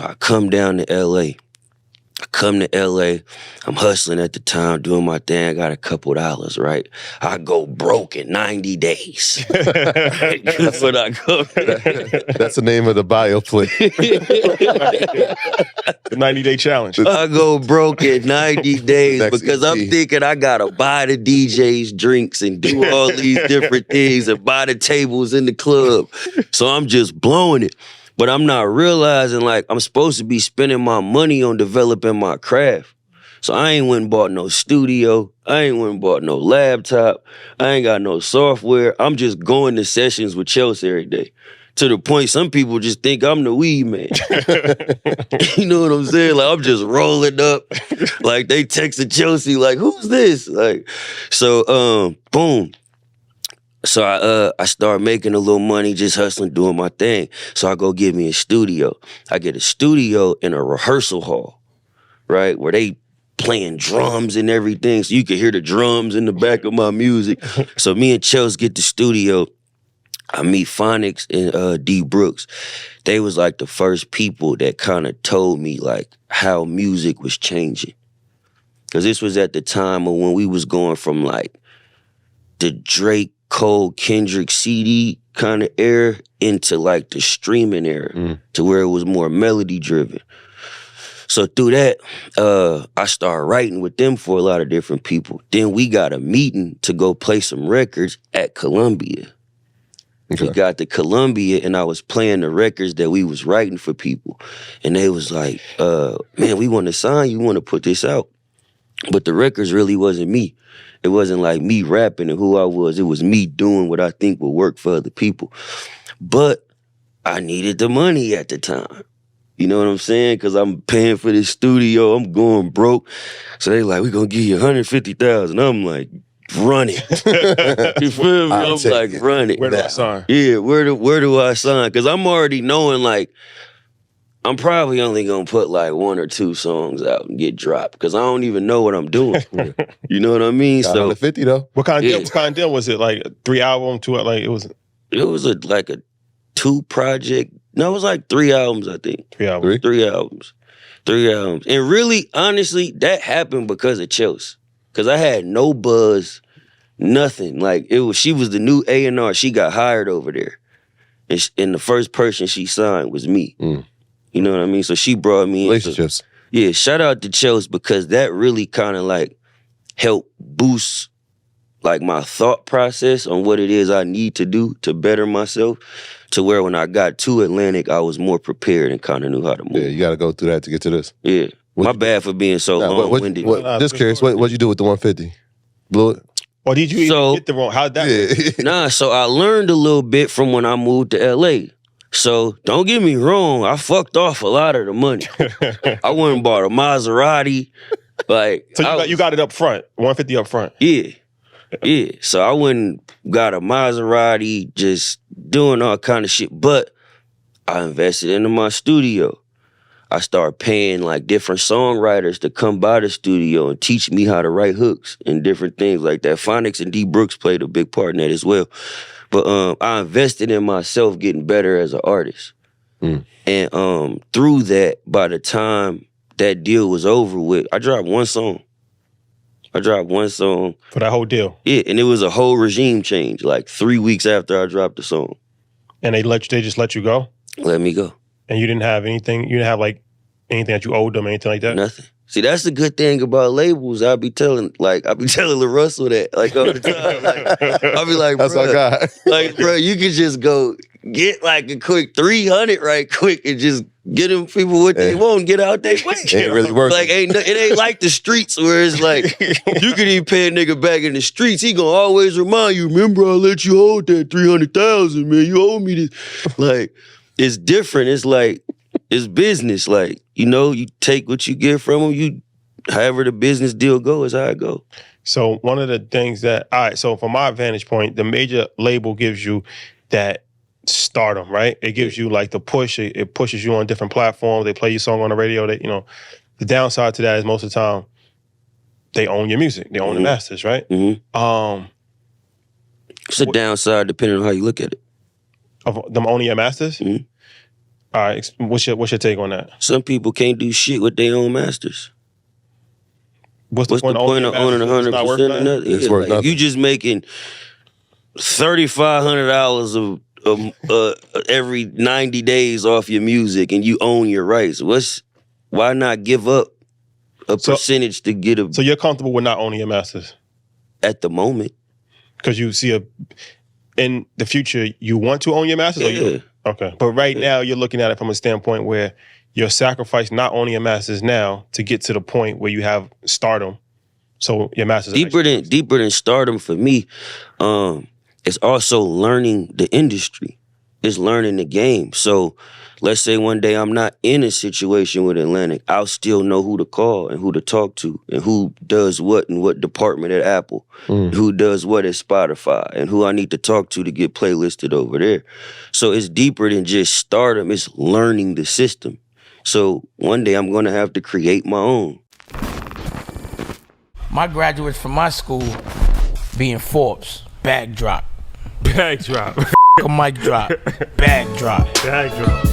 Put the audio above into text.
I come down to LA. I come to LA, I'm hustling at the time, doing my thing, I got a couple dollars, right? I go broke in 90 days. That's what I go. That's the name of the biopic. The 90-day challenge. I go broke in 90 days Next because EP. I'm thinking I gotta buy the DJs drinks and do all these different things and buy the tables in the club. So I'm just blowing it. But I'm not realizing like I'm supposed to be spending my money on developing my craft. So I ain't went and bought no studio. I ain't went and bought no laptop. I ain't got no software. I'm just going to sessions with Chelsea every day. To the point some people just think I'm the weed man. You know what I'm saying? Like I'm just rolling up. Like they texted Chelsea like, who's this? Like, so boom. So I start making a little money, just hustling, doing my thing. So I go get me a studio. I get a studio in a rehearsal hall, right? Where they playing drums and everything. So you can hear the drums in the back of my music. So me and Chels get the studio. I meet Phonics and D Brooks. They was like the first people that kind of told me like how music was changing. Cause this was at the time of when we was going from like the Drake, Cole, Kendrick CD kind of era into like the streaming era to where it was more melody driven. So through that, I started writing with them for a lot of different people. Then we got a meeting to go play some records at Columbia. Okay. We got to Columbia and I was playing the records that we was writing for people. And they was like, man, we want to sign you, want to put this out. But the records really wasn't me. It wasn't like me rapping and who I was. It was me doing what I think would work for other people. But I needed the money at the time. You know what I'm saying? Because I'm paying for this studio. I'm going broke. So they like, we going to give you $150,000. I'm like, run it. You feel me? I'm like, run it. Where do I sign? Yeah, where do I sign? Because I'm already knowing like, I'm probably only gonna put like 1 or 2 songs out and get dropped because I don't even know what I'm doing. You know what I mean? Got 150 though. What kind of deal was it? Like 3 album, 2 like it was. It was like a 2 project. No, it was like 3 albums. I think 3 albums. 3 albums. 3 albums. And really, honestly, that happened because of Chelsea. Because I had no buzz, nothing. Like she was the new A&R. She got hired over there, and the first person she signed was me. You know what I mean? So she brought me relationships. Yeah, shout out to Chelsea because that really kind of like helped boost like my thought process on what it is I need to do to better myself to where when I got to Atlantic, I was more prepared and kind of knew how to move. Yeah, you got to go through that to get to this. Yeah. My bad for being so long-winded. Just curious, what'd you do with the 150? Blew it? Or did you even get the wrong? How'd that work? Nah, so I learned a little bit from when I moved to LA. So don't get me wrong, I fucked off a lot of the money. I went and bought a Maserati. Like, so you got it up front, 150 up front. Yeah. Yeah. So I went and got a Maserati, just doing all kind of shit. But I invested into my studio. I started paying like different songwriters to come by the studio and teach me how to write hooks and different things like that. Phonics and D Brooks played a big part in that as well. But I invested in myself getting better as an artist. And through that, by the time that deal was over with, I dropped 1 song. For that whole deal? Yeah, and it was a whole regime change, like 3 weeks after I dropped the song. And they just let you go? Let me go. And you didn't have anything, you didn't have like anything that you owed them, anything like that? Nothing. See, that's the good thing about labels. I be telling Lil Russell that, like, all the time. Like, I'll be like, that's my guy. Like, bro, you can just go get like a quick 300 right quick and just get them people what they want and get out their way. It ain't really working. Like, it ain't like the streets where it's like, you can even pay a nigga back in the streets. He gonna always remind you, remember I let you hold that 300,000, man. You owe me this. Like, it's different. It's like, it's business. Like, you know, you take what you get from them. However the business deal go is how it go. So one of the things that, all right, so from my vantage point, the major label gives you that stardom, right? It gives you like the push. It pushes you on different platforms. They play your song on the radio. They, you know, the downside to that is most of the time they own your music. They own the masters, right? It's a downside depending on how you look at it. Of them owning your masters? All right, what's your take on that? Some people can't do shit with their own masters. What's the point of owning 100% of nothing? It's Yeah, worth like, nothing. you just making $3,500 of every 90 days off your music, and you own your rights. Why not give up a percentage to get a? So you're comfortable with not owning your masters At the moment, because you see in the future you want to own your masters. yeah. Okay, but right now you're looking at it from a standpoint where you're sacrificing not owning your masters now to get to the point where you have stardom. So your masters deeper than stardom for me. It's also learning the industry. It's learning the game. So let's say one day I'm not in a situation with Atlantic, I'll still know who to call and who to talk to and who does what in what department at Apple, who does what at Spotify, and who I need to talk to get playlisted over there. So it's deeper than just stardom. It's learning the system. So one day I'm going to have to create my own. My graduates from my school being Forbes, bag drop. Bag drop. A mic drop, bag drop. Bag drop.